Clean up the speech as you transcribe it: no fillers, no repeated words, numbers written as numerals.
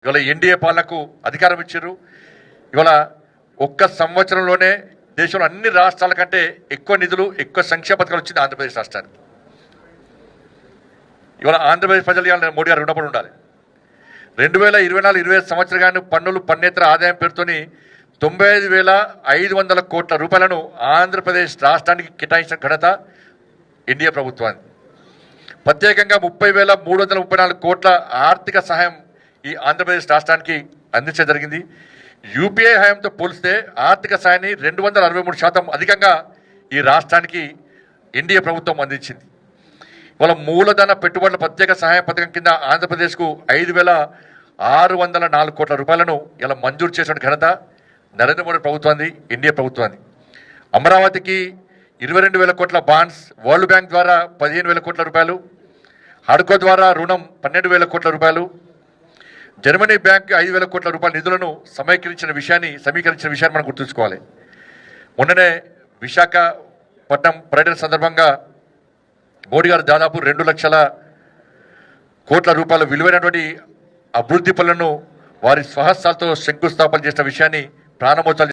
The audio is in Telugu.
ఇవాళ ఎన్డీఏ పాలనకు అధికారం ఇచ్చారు. ఇవాళ ఒక్క సంవత్సరంలోనే దేశంలో అన్ని రాష్ట్రాల కంటే ఎక్కువ నిధులు, ఎక్కువ సంక్షేమ పథకాలు వచ్చింది ఆంధ్రప్రదేశ్ రాష్ట్రానికి. ఇవాళ ఆంధ్రప్రదేశ్ ప్రజలు ఇవాళ మోడీ గారు రుణపడి ఉండాలి. 2024-25 సంవత్సరాన్ని పన్నులు పన్నేతర ఆదాయం పేరుతోని 95,500 కోట్ల రూపాయలను ఆంధ్రప్రదేశ్ రాష్ట్రానికి కేటాయించిన ఘనత ఎన్డీఏ ప్రభుత్వాన్ని. ప్రత్యేకంగా 30,334 కోట్ల ఆర్థిక సహాయం ఈ ఆంధ్రప్రదేశ్ రాష్ట్రానికి అందించడం జరిగింది. యూపీఐ హయాంతో పోలిస్తే ఆర్థిక సాయాన్ని 263% అధికంగా ఈ రాష్ట్రానికి ఎన్డీఏ ప్రభుత్వం అందించింది. వాళ్ళ మూలధన పెట్టుబడుల ప్రత్యేక సహాయ పథకం కింద ఆంధ్రప్రదేశ్కు 5,604 కోట్ల రూపాయలను ఇలా మంజూరు చేసిన ఘనత నరేంద్ర మోడీ ప్రభుత్వాన్ని, ఎన్డీఏ ప్రభుత్వాన్ని. అమరావతికి 22,000 కోట్ల బాండ్స్, వరల్డ్ బ్యాంక్ ద్వారా 15,000 కోట్ల రూపాయలు, హడ్కో ద్వారా రుణం 12,000 కోట్ల రూపాయలు, జర్మనీ బ్యాంక్ 5,000 కోట్ల రూపాయల నిధులను సమీకరించిన విషయాన్ని మనం గుర్తుంచుకోవాలి. మొన్ననే విశాఖపట్నం పర్యటన సందర్భంగా మోడీ గారు దాదాపు 2 లక్షల కోట్ల రూపాయల విలువైనటువంటి అభివృద్ధి పనులను వారి స్వహస్తాలతో శంకుస్థాపన చేసిన విషయాన్ని ప్రారంభోత్సవాలు